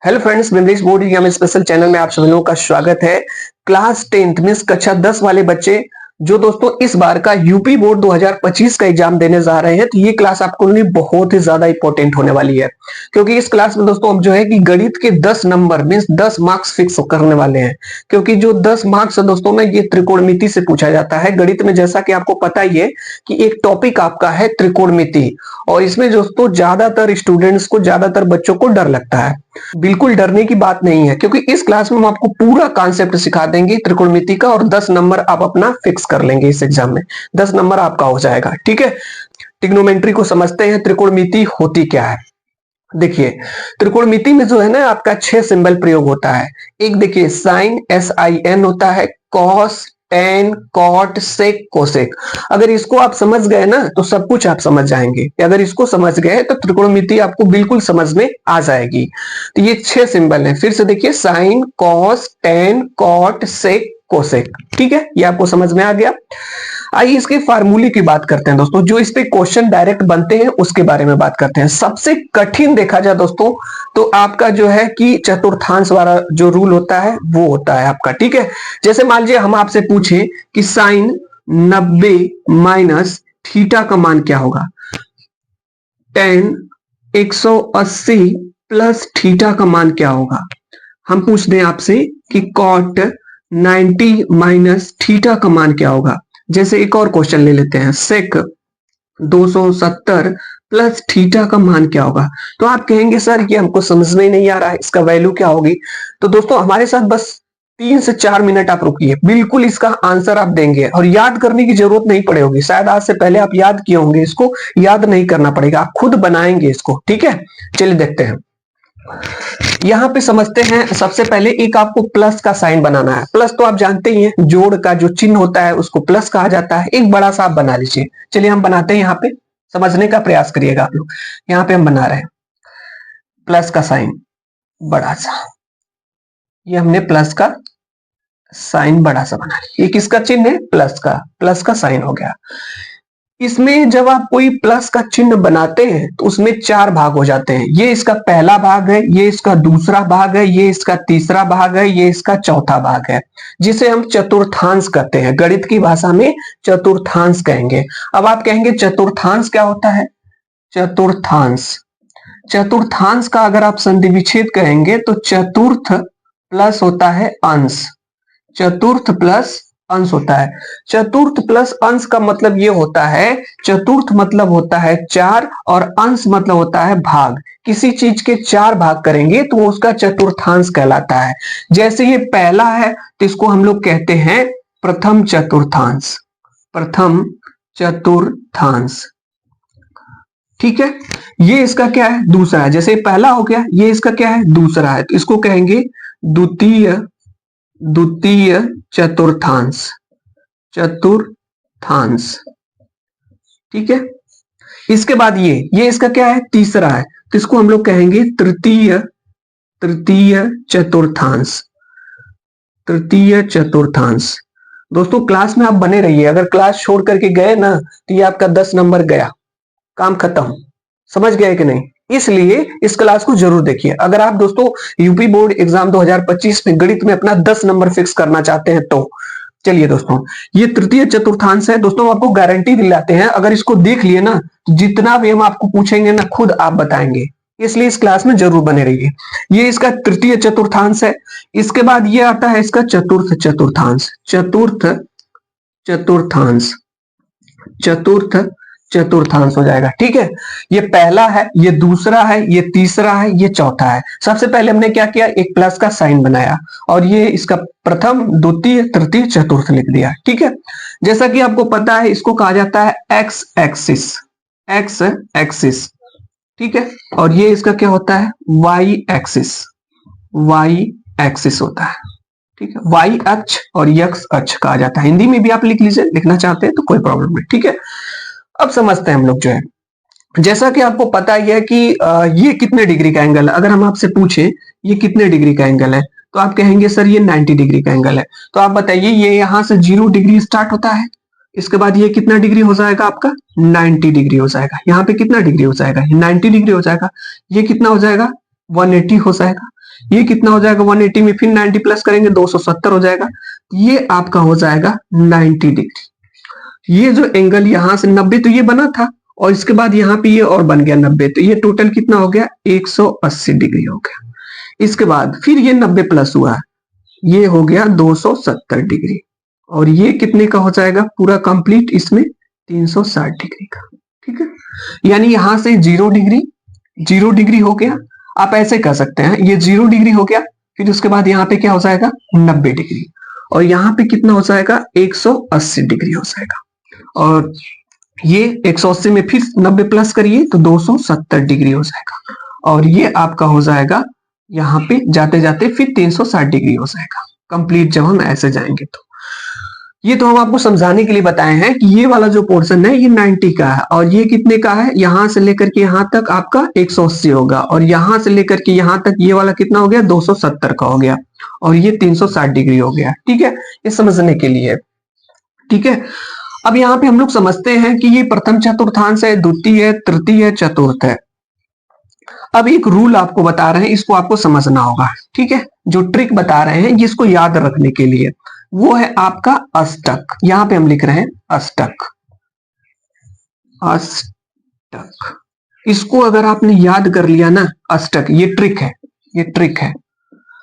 Hello friends, English board exam special channel में आप सभी लोगों का स्वागत है। क्लास 10th मींस कक्षा 10 वाले बच्चे जो दोस्तों इस बार का यूपी बोर्ड 2025 का एग्जाम देने जा रहे हैं, तो ये क्लास आपको लिए बहुत ही ज्यादा इंपॉर्टेंट होने वाली है। क्योंकि इस क्लास में दोस्तों हम जो है कि गणित के 10 नंबर मींस 10 मार्क्स फिक्स करने वाले हैं। क्योंकि जो 10 मार्क्स है दोस्तों में ये त्रिकोणमिति से पूछा जाता है। गणित में जैसा कि आपको पता ही है कि एक टॉपिक आपका है त्रिकोणमिति, और इसमें दोस्तों ज्यादातर स्टूडेंट्स को, ज्यादातर बच्चों को डर लगता है। बिल्कुल डरने की बात नहीं है, क्योंकि इस क्लास में हम आपको पूरा कॉन्सेप्ट सिखा देंगे त्रिकोणमिति का, और 10 नंबर आप अपना फिक्स कर लेंगे इस एग्जाम में। 10 नंबर आपका हो जाएगा, ठीक है। ट्रिग्नोमेट्री को समझते हैं, त्रिकोणमिति होती क्या है। देखिए, त्रिकोणमिति में जो है ना आपका 6 सिंबल प्रयोग होता है। एक देखिए साइन, SIN होता है, cos, tan, cot, sec, cosec. अगर इसको आप समझ गए ना तो सब कुछ आप समझ जाएंगे। अगर इसको समझ गए तो त्रिकोणमिति आपको बिल्कुल समझ में आ जाएगी। तो ये 6 सिंबल हैं। फिर से देखिए, sign, cos, tan, cot, sec, cosec. ठीक है, ये आपको समझ में आ गया। आइए इसके फार्मूले की बात करते हैं दोस्तों। जो इस पे क्वेश्चन डायरेक्ट बनते हैं उसके बारे में बात करते हैं। सबसे कठिन देखा जाए दोस्तों तो आपका जो है कि चतुर्थांश वाला जो रूल होता है वो होता है आपका, ठीक है। जैसे मान लीजिए हम आपसे पूछें कि साइन 90 माइनस थीटा का मान क्या होगा, टेन 180 प्लस थीटा का मान क्या होगा। हम पूछ दें आपसे कि कॉट 90 माइनस थीटा का मान क्या होगा। जैसे एक और क्वेश्चन ले लेते हैं, सेक 270 प्लस थीटा का मान क्या होगा। तो आप कहेंगे सर ये हमको समझ में नहीं आ रहा है, इसका वैल्यू क्या होगी। तो दोस्तों हमारे साथ बस 3 से 4 मिनट आप रुकिए, बिल्कुल इसका आंसर आप देंगे, और याद करने की जरूरत नहीं पड़ेगी। शायद आज से पहले आप याद किए होंगे, इसको याद नहीं करना पड़ेगा, आप खुद बनाएंगे इसको, ठीक है। चलिए देखते हैं, यहां पे समझते हैं। सबसे पहले एक आपको प्लस का साइन बनाना है। प्लस तो आप जानते ही हैं, जोड़ का जो चिन्ह होता है उसको प्लस कहा जाता है। एक बड़ा सा आप बना लीजिए। चलिए हम बनाते हैं, यहाँ पे समझने का प्रयास करिएगा आप लोग। यहाँ पे हम बना रहे हैं प्लस का साइन बड़ा सा। ये हमने प्लस का साइन बड़ा सा बना लिया। ये किसका चिन्ह है, प्लस का साइन हो गया। इसमें जब आप कोई प्लस का चिन्ह बनाते हैं तो उसमें 4 भाग हो जाते हैं। ये इसका पहला भाग है, ये इसका दूसरा भाग है, ये इसका तीसरा भाग है, ये इसका चौथा भाग है, जिसे हम चतुर्थांश कहते हैं। गणित की भाषा में चतुर्थांश कहेंगे। अब आप कहेंगे चतुर्थांश क्या होता है। चतुर्थांश का अगर आप संधि विच्छेद कहेंगे तो चतुर्थ प्लस होता है अंश। चतुर्थ प्लस अंश होता है। चतुर्थ प्लस अंश का मतलब ये होता है, चतुर्थ मतलब होता है 4 और अंश मतलब होता है भाग। किसी चीज के 4 भाग करेंगे तो उसका चतुर्थांश कहलाता है। जैसे ये पहला है तो इसको हम लोग कहते हैं प्रथम चतुर्थांश। प्रथम चतुर्थांश, ठीक है। ये इसका क्या है, दूसरा है। जैसे पहला हो गया, ये इसका क्या है, दूसरा है, तो इसको कहेंगे द्वितीय चतुर्थांश। ठीक है। इसके बाद ये इसका क्या है, तीसरा है, तो इसको हम लोग कहेंगे तृतीय चतुर्थांश। दोस्तों क्लास में आप बने रहिए। अगर क्लास छोड़ करके गए ना तो ये आपका 10 नंबर गया, काम खत्म। समझ गए कि नहीं। इसलिए इस क्लास को जरूर देखिए। अगर आप दोस्तों यूपी बोर्ड एग्जाम 2025 में गणित में अपना 10 नंबर फिक्स करना चाहते हैं तो चलिए दोस्तों, ये तृतीय चतुर्थांश है। दोस्तों आपको गारंटी दिलाते हैं, अगर इसको देख लिए ना जितना भी हम आपको पूछेंगे ना खुद आप बताएंगे। इसलिए इस क्लास में जरूर बने रहिए। ये इसका तृतीय चतुर्थांश है। इसके बाद ये आता है इसका चतुर्थ चतुर्थांश हो जाएगा, ठीक है। ये पहला है, ये दूसरा है, ये तीसरा है, ये चौथा है। सबसे पहले हमने क्या किया, एक प्लस का साइन बनाया और ये इसका प्रथम, द्वितीय, तृतीय, चतुर्थ लिख दिया, ठीक है। जैसा कि आपको पता है इसको कहा जाता है एक्स एक्सिस, ठीक है। और ये इसका क्या होता है, वाई एक्सिस होता है, ठीक है। वाई अक्ष और यक्स अक्ष कहा जाता है। हिंदी में भी आप लिख लीजिए, लिखना चाहते हैं तो कोई प्रॉब्लम नहीं, ठीक है। अब समझते हैं हम लोग जो है, जैसा कि आपको पता ही है कि ये कितने डिग्री का एंगल है। अगर हम आपसे पूछे ये कितने डिग्री का एंगल है तो आप कहेंगे सर ये 90 डिग्री का एंगल है। तो आप बताइए, ये यहां से 0 डिग्री स्टार्ट होता है, इसके बाद ये कितना डिग्री हो जाएगा आपका, 90 डिग्री हो जाएगा। यहाँ पे कितना डिग्री हो जाएगा, 90 डिग्री हो जाएगा। ये कितना हो जाएगा, 180 हो जाएगा। ये कितना हो जाएगा 180 में, फिर 90 प्लस करेंगे 270 हो जाएगा। ये आपका हो जाएगा 90 डिग्री। ये जो एंगल यहां से 90 तो ये बना था, और इसके बाद यहाँ पे ये और बन गया 90, तो ये टोटल कितना हो गया 180 डिग्री हो गया। इसके बाद फिर ये 90 प्लस हुआ, ये हो गया 270 डिग्री, और ये कितने का हो जाएगा पूरा कंप्लीट इसमें 360 डिग्री का। ठीक है, यानी यहां से 0 डिग्री हो गया। आप ऐसे कर सकते हैं, ये 0 डिग्री हो गया, फिर उसके बाद यहाँ पे क्या हो जाएगा 90 डिग्री, और यहाँ पे कितना हो जाएगा 180 डिग्री हो जाएगा, और ये 180 में फिर 90 प्लस करिए तो 270 डिग्री हो जाएगा, और ये आपका हो जाएगा यहाँ पे जाते जाते फिर 360 डिग्री हो जाएगा कंप्लीट जब हम ऐसे जाएंगे। तो ये तो हम आपको समझाने के लिए बताए हैं कि ये वाला जो पोर्शन है ये 90 का है, और ये कितने का है, यहां से लेकर के यहां तक आपका 180 होगा, और यहां से लेकर के यहां तक ये वाला कितना हो गया 270 का हो गया, और ये 360 डिग्री हो गया। ठीक है, ये समझने के लिए। ठीक है, अब यहाँ पे हम लोग समझते हैं कि ये प्रथम चतुर्थांश है, द्वितीय है, तृतीय है, चतुर्थ है। अब एक रूल आपको बता रहे हैं, इसको आपको समझना होगा। ठीक है, जो ट्रिक बता रहे हैं जिसको याद रखने के लिए, वो है आपका अष्टक। यहां पे हम लिख रहे हैं अष्टक। अष्टक, इसको अगर आपने याद कर लिया ना, अष्टक, ये ट्रिक है, ये ट्रिक है।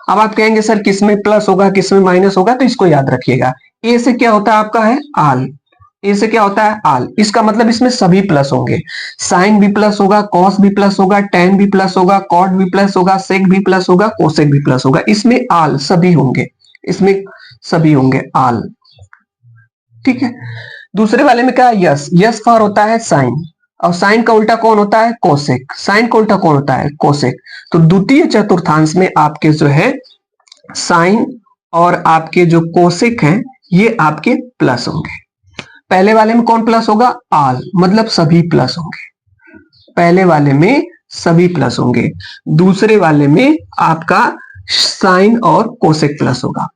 अब आप कहेंगे सर किसमें प्लस होगा किसमें माइनस होगा, तो इसको याद रखिएगा। ए से क्या होता है आपका है आल, ए से क्या होता है आल, इसका मतलब इसमें सभी प्लस होंगे। साइन भी प्लस होगा, कॉस भी प्लस होगा, टेन भी प्लस होगा, कॉट भी प्लस होगा, सेक भी प्लस होगा, कोसेक भी प्लस होगा, इसमें आल सभी होंगे, इसमें सभी होंगे आल। ठीक है, दूसरे वाले में क्या है यस, यस फॉर होता है साइन, और साइन का उल्टा कौन होता है कोसेक, साइन का उल्टा कौन होता है कोसेक। तो द्वितीय चतुर्थांश में आपके जो है साइन और आपके जो कोसेक हैं ये आपके प्लस होंगे। पहले वाले में कौन प्लस होगा आल, मतलब सभी प्लस होंगे, पहले वाले में सभी प्लस होंगे। दूसरे वाले में आपका साइन और कोसेक प्लस होगा।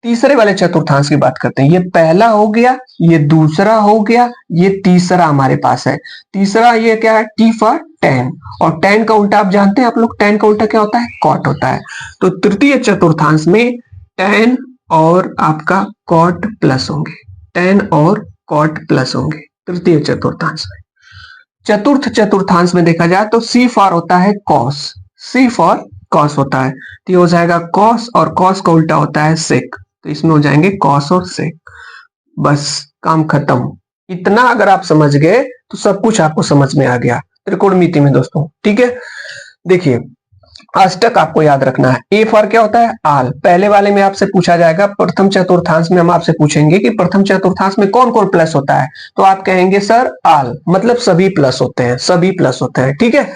तीसरे वाले चतुर्थांश की बात करते हैं, ये पहला हो गया, ये दूसरा हो गया, ये तीसरा हमारे पास है। तीसरा ये क्या है टी फॉर टेन, और टेन का उल्टा आप जानते हैं आप लोग, टेन का उल्टा क्या होता है कॉट होता है। तो तृतीय चतुर्थांश में टेन और आपका कॉट प्लस होंगे, टेन और कॉट प्लस होंगे तृतीय चतुर्थांश में। चतुर्थ चतुर्थांश में देखा जाए तो सी फॉर होता है कॉस, सी फॉर कॉस होता है, तो ये हो जाएगा कॉस, और कॉस का उल्टा होता है सेक, तो इसमें हो जाएंगे कॉस और सेक। बस काम खत्म। इतना अगर आप समझ गए तो सब कुछ आपको समझ में आ गया त्रिकोणमिति में दोस्तों। ठीक है, देखिए अष्टक आपको याद रखना है। ए फॉर क्या होता है आल, पहले वाले में आपसे पूछा जाएगा, प्रथम चतुर्थांश में हम आपसे पूछेंगे कि प्रथम चतुर्थांश में कौन कौन प्लस होता है, तो आप कहेंगे सर आल, मतलब सभी प्लस होते हैं, सभी प्लस होते हैं। ठीक है,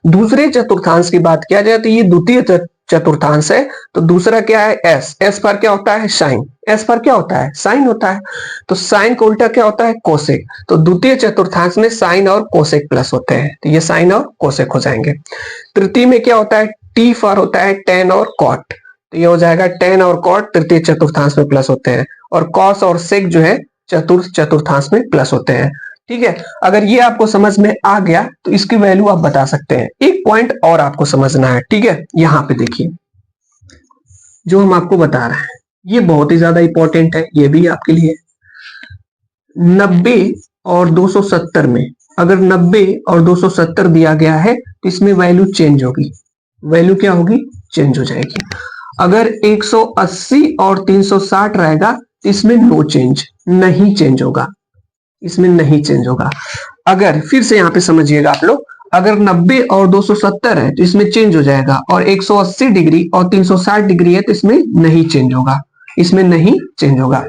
दूसरे चतुर्थांश की बात किया जाए तो ये द्वितीय चतुर्थांश है, तो दूसरा क्या है एस, एस पर क्या होता है साइन, एस पर क्या होता है साइन होता है, तो साइन का उल्टा क्या होता है कोसेक, तो द्वितीय चतुर्थांश में साइन और कोसेक प्लस होते हैं, तो ये साइन और कोसेक हो जाएंगे। तृतीय में क्या होता है टी फॉर होता है टेन और कॉट, तो ये हो जाएगा टेन और कॉट तृतीय चतुर्थांश में प्लस होते हैं, और कॉस और सेक जो है चतुर्थ चतुर्थांश में प्लस होते हैं। ठीक है, अगर ये आपको समझ में आ गया तो इसकी वैल्यू आप बता सकते हैं। एक पॉइंट और आपको समझना है, ठीक है, यहां पे देखिए जो हम आपको बता रहे हैं ये बहुत ही ज्यादा इंपॉर्टेंट है, ये भी आपके लिए। 90 और 270 में अगर 90 और 270 दिया गया है तो इसमें वैल्यू चेंज होगी, वैल्यू क्या होगी चेंज हो जाएगी। अगर 180 और 360 रहेगा तो इसमें नो चेंज, नहीं चेंज होगा, इसमें नहीं चेंज होगा। अगर फिर से यहां पे समझिएगा आप लोग, अगर 90 और 270 है तो इसमें चेंज हो जाएगा, और 180 डिग्री और 360 डिग्री है तो इसमें नहीं चेंज होगा, इसमें नहीं चेंज होगा।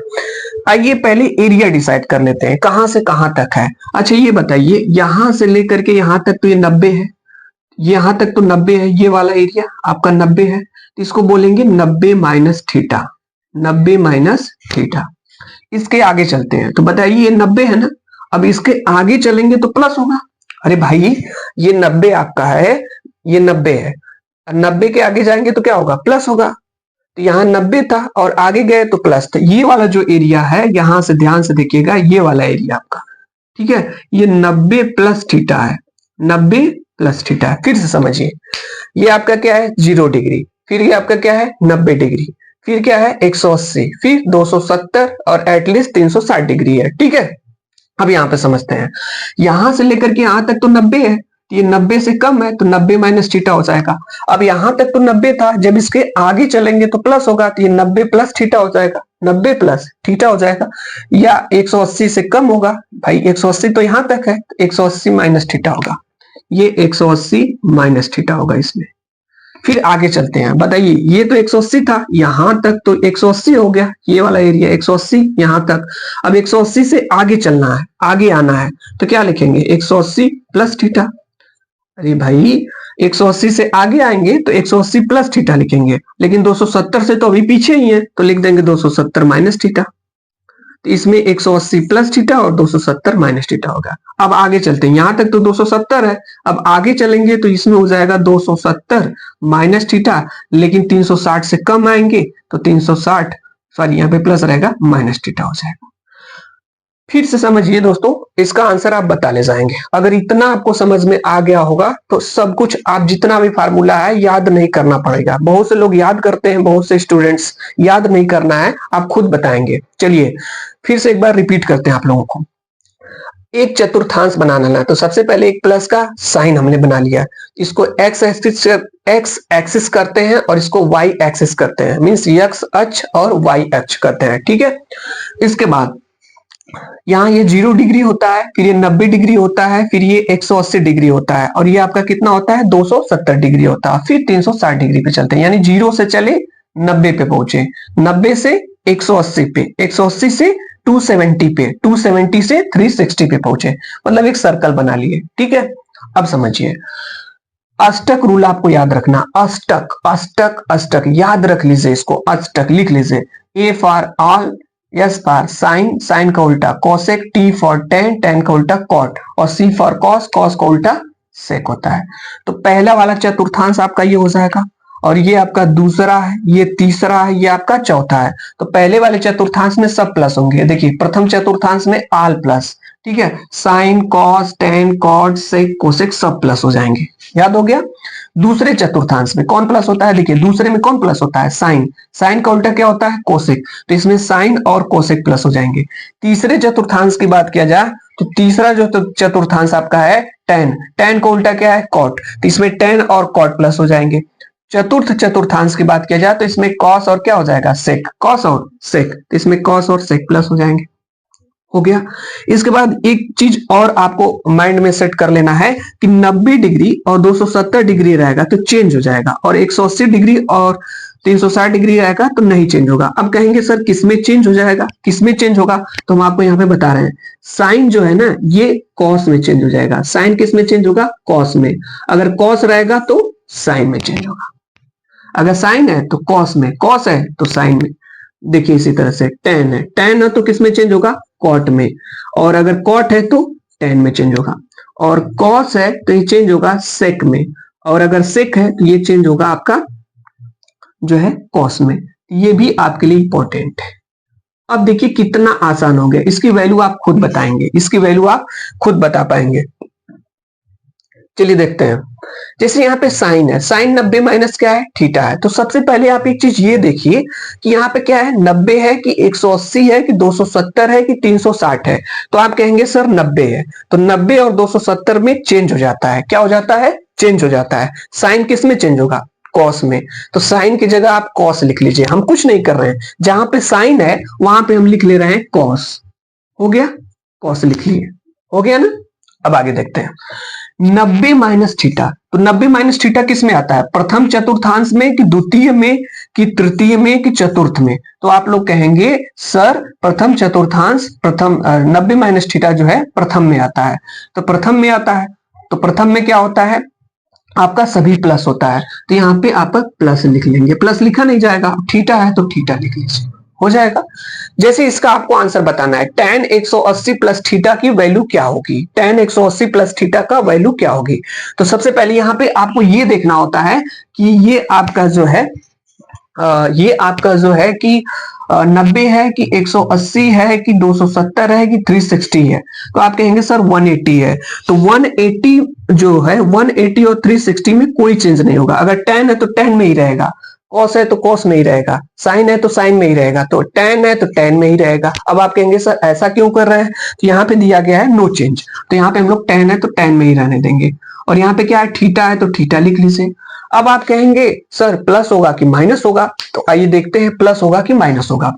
आइए पहले एरिया डिसाइड कर लेते हैं, कहां से कहां तक है। अच्छा ये बताइए, यहां से लेकर के यहां तक तो ये 90 है, यहां तक तो 90 है, ये वाला एरिया आपका 90 है, तो इसको बोलेंगे 90 माइनस थीटा, 90 माइनस थीटा। इसके आगे चलते हैं तो बताइए ये 90 है ना, अब इसके आगे चलेंगे तो प्लस होगा। अरे भाई ये 90 आपका है, ये 90 है, 90 के आगे जाएंगे तो क्या होगा प्लस होगा, तो यहाँ 90 था और आगे गए तो प्लस था। ये वाला जो एरिया है यहां से ध्यान से देखिएगा, ये वाला एरिया आपका, ठीक है, ये 90 प्लस थीटा है, 90 प्लस थीटा। फिर से समझिए, ये आपका क्या है 0 डिग्री, फिर ये आपका क्या है 90 डिग्री, फिर क्या है 180, फिर 270 और एटलीस्ट 360 डिग्री है। ठीक है, अब यहां पे समझते हैं, यहां से लेकर के यहां तक तो 90 है, ये 90 से कम है तो 90 माइनस थीटा हो जाएगा। अब यहां तक तो 90 था, जब इसके आगे चलेंगे तो प्लस होगा, तो ये 90 प्लस थीटा हो जाएगा, 90 प्लस थीटा हो जाएगा। या 180 से कम होगा, भाई 180 तो यहां तक है, 180 माइनस थीटा होगा, ये 180 माइनस थीटा होगा इसमें। फिर आगे चलते हैं, बताइए ये तो 180 था, यहां तक तो 180 हो गया, ये वाला एरिया 180 यहां तक। अब 180 से आगे चलना है, आगे आना है, तो क्या लिखेंगे 180 प्लस थीटा। अरे भाई 180 से आगे आएंगे तो 180 प्लस थीटा लिखेंगे, लेकिन 270 से तो अभी पीछे ही है, तो लिख देंगे 270 माइनस थीटा। तो इसमें 180 प्लस थीटा और 270 माइनस थीटा होगा। अब आगे चलते हैं, यहां तक तो 270 है, अब आगे चलेंगे तो इसमें हो जाएगा 270 माइनस थीटा, लेकिन 360 से कम आएंगे तो 360, सॉरी यहाँ पे प्लस रहेगा, माइनस थीटा हो जाएगा। फिर से समझिए दोस्तों, इसका आंसर आप बता ले जाएंगे। अगर इतना आपको समझ में आ गया होगा तो सब कुछ, आप जितना भी फार्मूला है याद नहीं करना पड़ेगा। बहुत से लोग याद करते हैं, बहुत से स्टूडेंट्स याद नहीं करना है, आप खुद बताएंगे। चलिए फिर से एक बार रिपीट करते हैं आप लोगों को। एक चतुर्थांश बनाना है तो सबसे पहले एक प्लस का साइन हमने बना लिया, इसको एक्स एक्सिस करते हैं और इसको वाई एक्सिस करते हैं, मींस एक्स अक्ष और वाई अक्ष करते हैं। ठीक है, इसके बाद यहाँ ये 0 डिग्री होता है, फिर ये 90 डिग्री होता है, फिर ये 180 डिग्री होता है, और ये आपका कितना होता है 270 डिग्री होता है, फिर 360 डिग्री पे चलते हैं, यानी 0 से चले 90 पे पहुंचे, 90 से 180 पे, 180 से 270 पे, 270 से 360 पे पहुंचे, मतलब एक सर्कल बना लिए। ठीक है, अब समझिए अष्टक रूल आपको याद रखना, अष्टक अष्टक अष्टक याद रख लीजिए, इसको अष्टक लिख लीजिए। A for all, S for sine, sine का उल्टा cosec, T for tan, tan का उल्टा कॉट, और सी फॉर कॉस, कॉस का उल्टा सेक होता है। तो पहला वाला चतुर्थांश आपका ये हो जाएगा, और ये आपका दूसरा है, ये तीसरा है, ये आपका चौथा है। तो पहले वाले चतुर्थांश में सब प्लस होंगे, देखिए प्रथम चतुर्थांश में ऑल प्लस, ठीक है, sine cos tan cot sec cosec सब प्लस हो जाएंगे, याद हो गया। दूसरे चतुर्थांश में कौन प्लस होता है, देखिए दूसरे में कौन प्लस होता है, साइन, साइन का उल्टा क्या होता है कोसेक, तो इसमें साइन और कोसेक प्लस हो जाएंगे। तीसरे चतुर्थांश की बात किया जाए तो तीसरा जो चतुर्थांश आपका है टेन, टेन का उल्टा क्या है कॉट, तो इसमें टेन और कॉट प्लस हो जाएंगे। चतुर्थ चतुर्थांश की बात किया जाए तो इसमें कॉस और क्या हो जाएगा सेक, कॉस और सेक, तो इसमें कॉस और सेक प्लस हो जाएंगे, हो गया। इसके बाद एक चीज और आपको माइंड में सेट कर लेना है कि 90 डिग्री और 270 डिग्री रहेगा तो चेंज हो जाएगा, और 180 डिग्री और 360 डिग्री रहेगा तो नहीं चेंज होगा। अब कहेंगे सर किसमें चेंज हो जाएगा, किसमें चेंज होगा, तो हम आपको यहाँ पे बता रहे हैं, साइन जो है ना ये कॉस में चेंज हो जाएगा। साइन किस में चेंज होगा, कॉस में। अगर कॉस रहेगा तो साइन में चेंज होगा, अगर साइन है तो कॉस में, कॉस है तो साइन में। देखिए इसी तरह से टेन है, टेन है तो किस में चेंज होगा, कॉट में, और अगर कॉट है तो टेन में चेंज होगा, और कॉस है तो ये चेंज होगा सेक में, और अगर सेक है तो ये चेंज होगा आपका जो है कॉस में। ये भी आपके लिए इंपॉर्टेंट है। अब देखिए कितना आसान हो गया, इसकी वैल्यू आप खुद बताएंगे, इसकी वैल्यू आप खुद बता पाएंगे। चलिए देखते हैं, जैसे यहाँ पे साइन है, साइन 90 माइनस क्या है थीटा है, तो सबसे पहले आप एक चीज ये देखिए कि यहाँ पे क्या है 90 है कि 180 है कि 270 है कि 360 है, तो आप कहेंगे सर 90 है, तो 90 और 270 में चेंज हो जाता है, क्या हो जाता है चेंज हो जाता है। साइन किस में चेंज होगा, कॉस में, तो साइन की जगह आप कॉस लिख लीजिए, हम कुछ नहीं कर रहे हैं, जहां पे साइन है वहां पे हम लिख ले रहे हैं कॉस, हो गया, कॉस लिख लिए, हो गया ना। अब आगे देखते हैं 90 माइनस थीटा, तो 90 माइनस थीटा किस में आता है, प्रथम चतुर्थांश में कि द्वितीय में कि तृतीय में कि चतुर्थ में, तो आप लोग कहेंगे सर प्रथम चतुर्थांश, प्रथम 90 माइनस थीटा जो है प्रथम में आता है, तो प्रथम में आता है, तो प्रथम में क्या होता है आपका सभी प्लस होता है, तो यहाँ पे आप प्लस लिख लेंगे, प्लस लिखा नहीं जाएगा, थीटा है तो थीटा लिख लीजिए, हो जाएगा। जैसे इसका आपको आंसर बताना है, tan 180 प्लस थीटा की वैल्यू क्या होगी, tan 180 प्लस थीटा का वैल्यू क्या होगी। तो सबसे पहले यहाँ पे आपको ये देखना होता है कि ये आपका जो है कि 90 है कि 180 है कि 270 है कि 360 है, तो आप कहेंगे सर 180 है, तो 180 जो है 180 और 360 में कोई चेंज नहीं होगा, अगर 10 है तो 10 में ही रहेगा, कॉस है तो कॉस में ही रहेगा, साइन है तो साइन में ही रहेगा, तो टेन है तो टेन में ही रहेगा। अब आप कहेंगे सर ऐसा क्यों कर रहे हैं, तो यहाँ पे दिया गया है नो चेंज, तो यहाँ पे हम लोग टेन है तो टेन में ही रहने देंगे। और यहाँ पे क्या है, थीटा है तो थीटा लिख लीजिए। अब आप कहेंगे सर प्लस होगा कि माइनस होगा, तो आइए देखते हैं प्लस होगा कि माइनस होगा।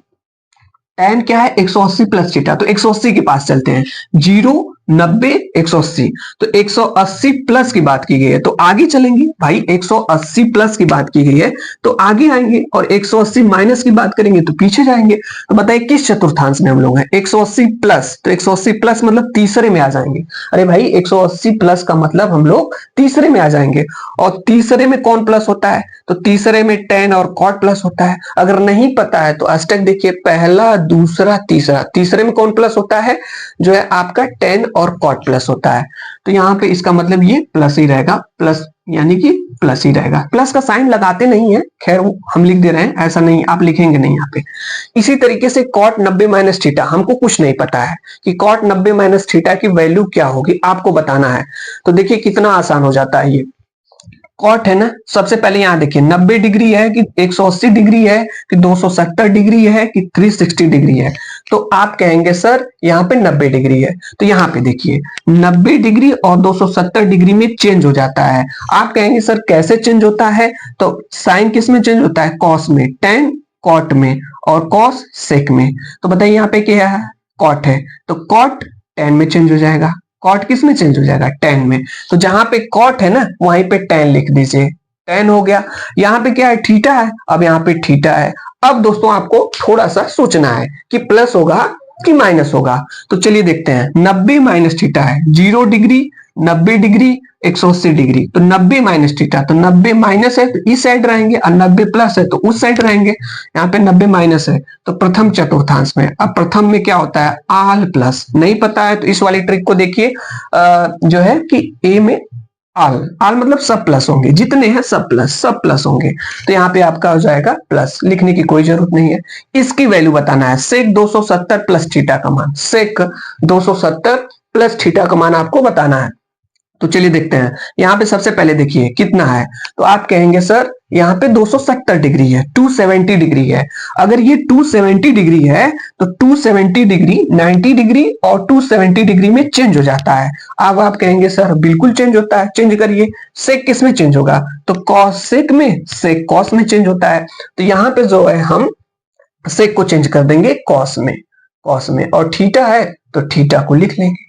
tan क्या है 180 प्लस थीटा, तो 180 के पास चलते हैं। 0 90 180, तो 180 प्लस की बात की गई है तो आगे चलेंगे भाई, 180 प्लस की बात की गई है तो आगे आएंगे, और 180 माइनस की बात करेंगे तो पीछे जाएंगे। तो बताइए किस चतुर्थांश में हम लोग हैं, 180 प्लस, तो 180 प्लस मतलब तीसरे में आ जाएंगे। अरे भाई 180 प्लस का मतलब हम लोग तीसरे में आ जाएंगे, और तीसरे में कौन प्लस होता है, तो तीसरे में tan और cot प्लस होता है। अगर नहीं पता है तो आज तक देखिए, पहला दूसरा तीसरा, तीसरे में कौन प्लस होता है, जो है आपका tan और cot प्लस होता है। तो यहाँ पे इसका मतलब ये प्लस ही रहेगा, प्लस यानी कि प्लस ही रहेगा। प्लस का साइन लगाते नहीं है, खैर हम लिख दे रहे हैं, ऐसा नहीं आप लिखेंगे नहीं यहाँ पे। इसी तरीके से cot 90 माइनस थीटा, हमको कुछ नहीं पता है कि cot 90 माइनस थीटा की वैल्यू क्या होगी, आपको बताना है। तो देखिए कितना आसान हो जाता है ये। कॉट है ना, सबसे पहले यहाँ देखिए 90 डिग्री है कि 180 डिग्री है कि 270 डिग्री है कि 360 डिग्री है, तो आप कहेंगे सर यहाँ पे 90 डिग्री है। तो यहाँ पे देखिए 90 डिग्री और 270 डिग्री में चेंज हो जाता है। आप कहेंगे सर कैसे चेंज होता है, तो साइन किस में चेंज होता है, कॉस में, टेन कॉट में, और कॉस सेक में। तो बताइए यहाँ पे क्या है, कॉट है तो कॉट टेन में चेंज हो जाएगा, कॉट किस में चेंज हो जाएगा, टेन में। तो जहां पे कॉट है ना वहीं पे टेन लिख दीजिए, टेन हो गया। यहाँ पे क्या है, थीटा है, अब यहाँ पे थीटा है। अब दोस्तों आपको थोड़ा सा सोचना है कि प्लस होगा कि माइनस होगा, तो चलिए देखते हैं। 90 माइनस थीटा है, 0 डिग्री, 90 डिग्री, 180 डिग्री, तो 90 माइनस थीटा, तो 90 माइनस है तो इस साइड रहेंगे, और 90 प्लस है तो उस साइड रहेंगे। यहाँ पे 90 माइनस है तो प्रथम चतुर्थांश में, अब प्रथम में क्या होता है, आल प्लस, नहीं पता है तो इस वाली ट्रिक को देखिए, जो है कि ए में आल, आल मतलब सब प्लस होंगे, जितने हैं सब प्लस होंगे, तो यहाँ पे आपका हो जाएगा प्लस, लिखने की कोई जरूरत नहीं है। इसकी वैल्यू बताना है, सेक 270 प्लस थीटा का मान, सेक 270 प्लस थीटा का मान आपको बताना है। तो चलिए देखते हैं, यहाँ पे सबसे पहले देखिए कितना है, तो आप कहेंगे सर यहाँ पे 270 डिग्री है, 270 डिग्री है। अगर ये 270 डिग्री है तो 270 डिग्री 90 डिग्री और 270 डिग्री में चेंज हो जाता है। अब आप कहेंगे सर बिल्कुल चेंज होता है, चेंज करिए। सेक किस में चेंज होगा, तो कॉस सेक में, सेक कॉस में चेंज होता है। तो यहाँ पे जो है हम सेक को चेंज कर देंगे कॉस में, कॉस में, और थीटा है तो थीटा को लिख लेंगे।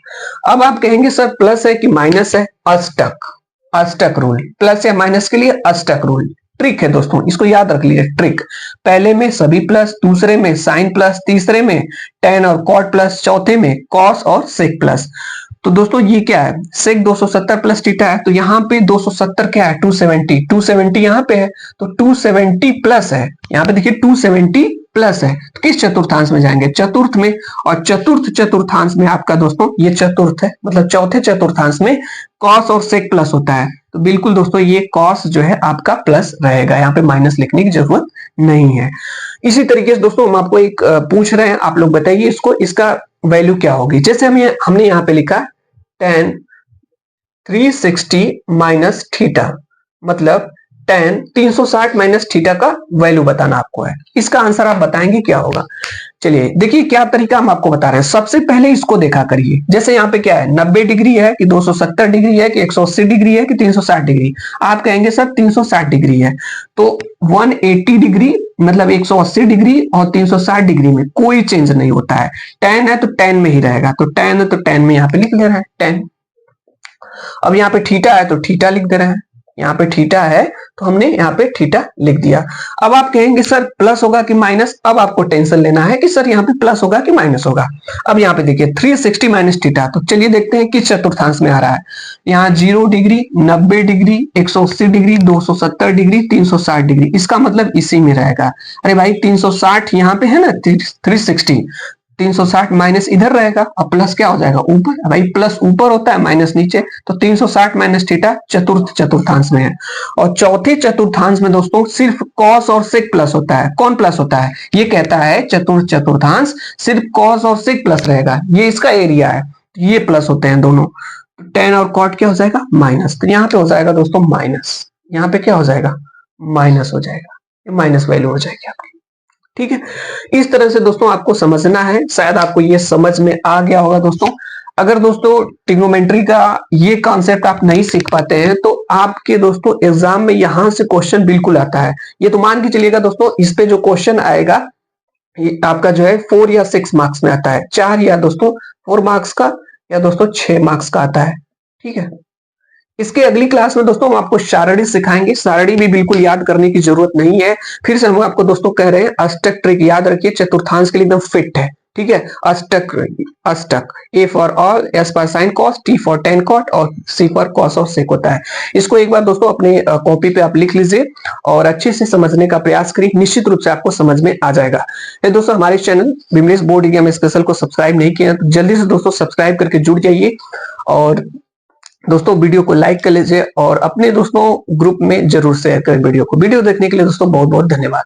अब आप कहेंगे सर प्लस है कि माइनस है, अष्टक, अष्टक रूल, प्लस या माइनस के लिए अष्टक रूल, ट्रिक है दोस्तों, इसको याद रख लीजिए ट्रिक। पहले में सभी प्लस, दूसरे में साइन प्लस, तीसरे में टेन और कॉट प्लस, चौथे में कॉस और सेक प्लस। तो दोस्तों ये क्या है, सेक 270 प्लस थीटा है, तो यहाँ पे 270 क्या है, 270, 270 यहाँ पे है तो 270 प्लस है, यहाँ पे देखिए 270 प्लस है, तो किस चतुर्थांश में जाएंगे, चतुर्थ में। और चतुर्थ चतुर्थांश में आपका दोस्तों ये चतुर्थ है, मतलब चौथे चतुर्थांश में कॉस और सेक प्लस होता है, तो बिल्कुल दोस्तों ये कॉस जो है आपका प्लस रहेगा, यहाँ पे माइनस लिखने की जरूरत नहीं है। इसी तरीके से दोस्तों हम आपको एक पूछ रहे हैं, आप लोग बताइए इसको, इसका वैल्यू क्या होगी। जैसे हमने यहाँ पे लिखा tan 360 माइनस थीटा, मतलब tan 360 माइनस थीटा का वैल्यू बताना आपको है। इसका आंसर आप बताएंगे क्या होगा। चलिए देखिए क्या तरीका हम आपको बता रहे हैं। सबसे पहले इसको देखा करिए, जैसे यहाँ पे क्या है, 90 डिग्री है कि 270 डिग्री है कि 180 डिग्री है कि 360 डिग्री। आप कहेंगे सर 360 डिग्री है, तो 180 डिग्री मतलब 180 डिग्री और 360 डिग्री में कोई चेंज नहीं होता है। tan है तो tan में ही रहेगा, तो tan है तो tan में यहाँ पे लिख दे रहे हैं tan। अब यहाँ पे थीटा है तो थीटा लिख दे रहे हैं, यहाँ पे थीटा है तो हमने यहाँ पे थीटा लिख दिया। अब आप कहेंगे सर प्लस होगा कि माइनस, अब आपको टेंशन लेना है कि सर यहाँ पे प्लस होगा कि माइनस होगा। अब यहाँ पे देखिए 360 माइनस थीटा, तो चलिए देखते हैं किस चतुर्थांश में आ रहा है। यहाँ 0 degree, 90 degree, 180 degree, 270 degree, 360 degree, इसका मतलब इसी में रहेगा। अरे भाई 360 यहाँ पे है ना, 360, 360 माइनस इधर रहेगा और प्लस क्या हो जाएगा ऊपर, भाई प्लस ऊपर होता है माइनस नीचे, तो 360 माइनस थीटा चतुर्थ चतुर्थांश में है। और चौथे चतुर्थांश में दोस्तों सिर्फ कॉस और सेक प्लस होता है। कौन प्लस होता है, ये कहता है चतुर्थ चतुर्थांश सिर्फ कॉस और सेक प्लस रहेगा, ये इसका एरिया है, ये प्लस होते हैं दोनों। tan और cot क्या हो जाएगा माइनस, तो यहाँ पे हो जाएगा दोस्तों माइनस, यहाँ पे क्या हो जाएगा माइनस हो जाएगा, माइनस वैल्यू हो जाएगी आपकी। ठीक है, इस तरह से दोस्तों आपको समझना है। शायद आपको ये समझ में आ गया होगा दोस्तों। अगर दोस्तों ट्रिग्नोमेट्री का ये कॉन्सेप्ट आप नहीं सीख पाते हैं तो आपके दोस्तों एग्जाम में यहां से क्वेश्चन बिल्कुल आता है। ये तो मान के चलिएगा दोस्तों, इस पे जो क्वेश्चन आएगा ये आपका जो है 4 या 6 मार्क्स में आता है, 4 या दोस्तों 4 मार्क्स का या दोस्तों 6 मार्क्स का आता है। ठीक है, इसके अगली क्लास में दोस्तों हम आपको सारणी सिखाएंगे। सारणी भी बिल्कुल याद करने की जरूरत नहीं है। फिर से हम आपको दोस्तों कह रहे हैं, अष्टक ट्रिक याद रखिए, चतुर्थांश के लिए एकदम फिट है। ठीक है, अष्टक अष्टक, A for all, S for sin cos, T for ten cot और सी फॉर कॉस और सेक होता है। इसको एक बार दोस्तों अपने कॉपी पे आप लिख लीजिए और अच्छे से समझने का प्रयास करिए, निश्चित रूप से आपको समझ में आ जाएगा। दोस्तों हमारे channel Vimlesh board exam special को सब्सक्राइब नहीं किया तो जल्दी से दोस्तों सब्सक्राइब करके जुड़ जाइए और दोस्तों वीडियो को लाइक कर लीजिए और अपने दोस्तों ग्रुप में जरूर शेयर करें वीडियो को। वीडियो देखने के लिए दोस्तों बहुत बहुत धन्यवाद।